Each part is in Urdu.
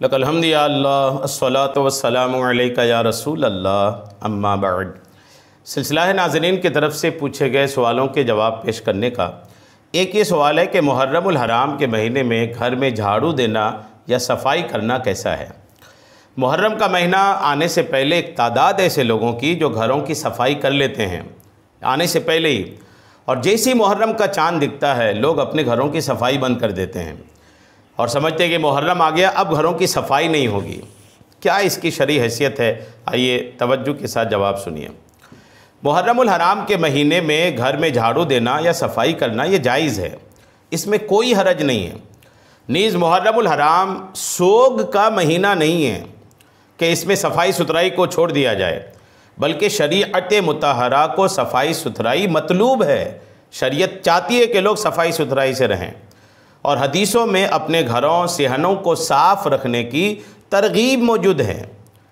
لک الحمد یا اللہ الصلاۃ والسلام علیک یا رسول اللہ اما بعد۔ سلسلہ ناظرین کی طرف سے پوچھے گئے سوالوں کے جواب پیش کرنے کا ایک یہ سوال ہے کہ محرم الحرام کے مہینے میں گھر میں جھاڑو دینا یا صفائی کرنا کیسا ہے؟ محرم کا مہینہ آنے سے پہلے ایک تعداد ایسے لوگوں کی جو گھروں کی صفائی کر لیتے ہیں آنے سے پہلے ہی، اور جیسی محرم کا چاند دکھتا ہے لوگ اپنے گھروں کی صفائی بند کر دیتے ہیں اور سمجھتے ہیں کہ محرم آ گیا اب گھروں کی صفائی نہیں ہوگی۔ کیا اس کی شرعی حیثیت ہے؟ آئیے توجہ کے ساتھ جواب سنیے۔ محرم الحرام کے مہینے میں گھر میں جھاڑو دینا یا صفائی کرنا یہ جائز ہے، اس میں کوئی حرج نہیں ہے۔ نیز محرم الحرام سوگ کا مہینہ نہیں ہے کہ اس میں صفائی ستھرائی کو چھوڑ دیا جائے، بلکہ شریعت مطہرہ کو صفائی ستھرائی مطلوب ہے۔ شریعت چاہتی ہے کہ لوگ صفائی ستھرائی سے رہیں، اور حدیثوں میں اپنے گھروں صحنوں کو صاف رکھنے کی ترغیب موجود ہے۔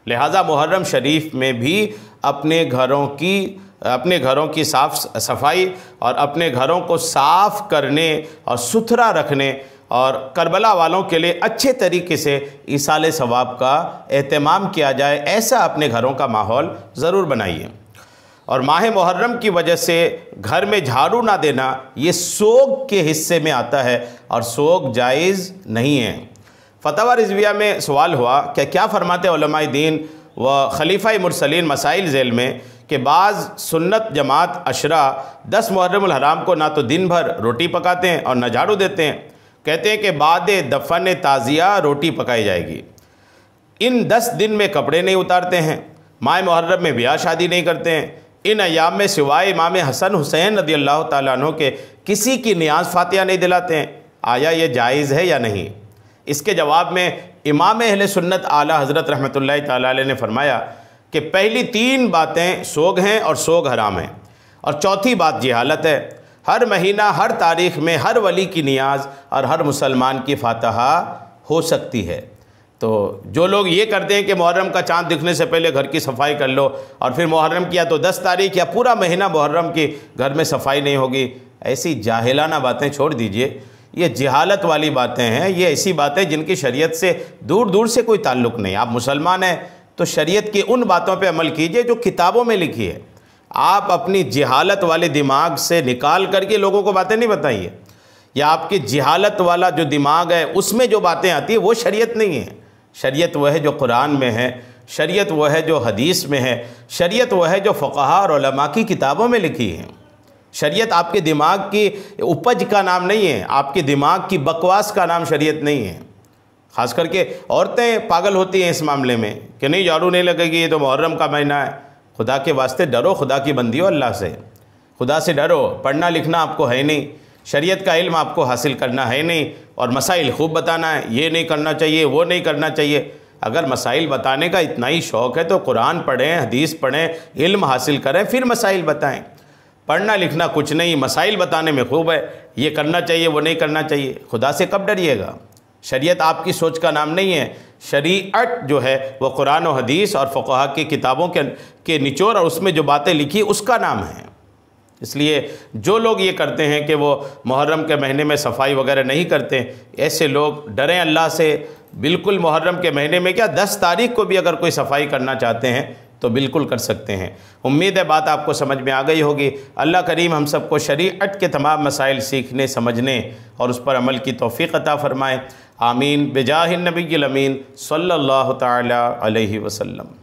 لہٰذا محرم شریف میں بھی اپنے گھروں کی صفائی اور اپنے گھروں کو صاف کرنے اور ستھرا رکھنے اور کربلا والوں کے لیے اچھے طریقے سے ایصال ثواب کا اہتمام کیا جائے، ایسا اپنے گھروں کا ماحول ضرور بنائیے۔ اور ماہ محرم کی وجہ سے گھر میں جھاڑو نہ دینا یہ سوگ کے حصے میں آتا ہے اور سوگ جائز نہیں ہے۔ فتاوی رضویہ میں سوال ہوا کہ کیا فرماتے علماء دین و خلیفہ مرسلین مسائل ذیل میں کہ بعض سنت جماعت عشرہ 10 محرم الحرام کو نہ تو دن بھر روٹی پکاتے ہیں اور نہ جھاڑو دیتے ہیں، کہتے ہیں کہ بعد دفن تعزیہ روٹی پکائی جائے گی۔ ان 10 دن میں کپڑے نہیں اتارتے ہیں، ماہ محرم میں بیاہ شادی نہیں کرتے ہیں، ان ایام میں سوائے امام حسن حسین رضی اللہ تعالیٰ عنہ کے کسی کی نیاز فاتحہ نہیں دلاتے ہیں۔ آیا یہ جائز ہے یا نہیں؟ اس کے جواب میں امام اہل سنت اعلیٰ حضرت رحمۃ اللہ تعالیٰ علیہ نے فرمایا کہ پہلی 3 باتیں سوگ ہیں اور سوگ حرام ہیں، اور چوتھی بات جہالت ہے۔ ہر مہینہ ہر تاریخ میں ہر ولی کی نیاز اور ہر مسلمان کی فاتحہ ہو سکتی ہے۔ تو جو لوگ یہ کرتے ہیں کہ محرم کا چاند دکھنے سے پہلے گھر کی صفائی کر لو اور پھر محرم کیا تو 10 تاریخ یا پورا مہینہ محرم کی گھر میں صفائی نہیں ہوگی، ایسی جاہلانہ باتیں چھوڑ دیجئے۔ یہ جہالت والی باتیں ہیں، یہ ایسی باتیں جن کی شریعت سے دور دور سے کوئی تعلق نہیں۔ آپ مسلمان ہیں تو شریعت کی ان باتوں پہ عمل کیجئے جو کتابوں میں لکھی ہے۔ آپ اپنی جہالت والے دماغ سے نکال کر کے لوگوں کو باتیں نہیں بتائیے، یا آپ کی جہالت والا جو دماغ ہے اس میں جو باتیں آتی ہیں وہ شریعت نہیں ہے۔ شریعت وہ ہے جو قرآن میں ہے، شریعت وہ ہے جو حدیث میں ہے، شریعت وہ ہے جو فقہاء اور علماء کی کتابوں میں لکھی ہے۔ شریعت آپ کے دماغ کی اپج کا نام نہیں ہے، آپ کے دماغ کی بکواس کا نام شریعت نہیں ہے۔ خاص کر کے عورتیں پاگل ہوتی ہیں اس معاملے میں کہ نہیں جھاڑو نہیں لگے گی، یہ تو محرم کا مہینہ ہے۔ خدا کے واسطے ڈرو، خدا کی بندی ہو، اللہ سے خدا سے ڈرو۔ پڑھنا لکھنا آپ کو ہے نہیں، شریعت کا علم آپ کو حاصل کرنا ہے نہیں، اور مسائل خوب بتانا ہے، یہ نہیں کرنا چاہیے وہ نہیں کرنا چاہیے۔ اگر مسائل بتانے کا اتنا ہی شوق ہے تو قرآن پڑھیں، حدیث پڑھیں، علم حاصل کریں، پھر مسائل بتائیں۔ پڑھنا لکھنا کچھ نہیں، مسائل بتانے میں خوب ہے، یہ کرنا چاہیے وہ نہیں کرنا چاہیے۔ خدا سے کب ڈریے گا؟ شریعت آپ کی سوچ کا نام نہیں ہے، شریعت جو ہے وہ قرآن و حدیث اور فقہاء کی کتابوں کے نچوڑ اور اس میں جو باتیں لکھی اس کا نام ہے۔ اس لیے جو لوگ یہ کرتے ہیں کہ وہ محرم کے مہینے میں صفائی وغیرہ نہیں کرتے، ایسے لوگ ڈریں اللہ سے۔ بالکل محرم کے مہینے میں کیا 10 تاریخ کو بھی اگر کوئی صفائی کرنا چاہتے ہیں تو بالکل کر سکتے ہیں۔ امید ہے بات آپ کو سمجھ میں آ گئی ہوگی۔ اللہ کریم ہم سب کو شریعت کے تمام مسائل سیکھنے، سمجھنے اور اس پر عمل کی توفیق عطا فرمائے۔ آمین بجاہ النبی الامین صلی اللہ تعالی علیہ وسلم۔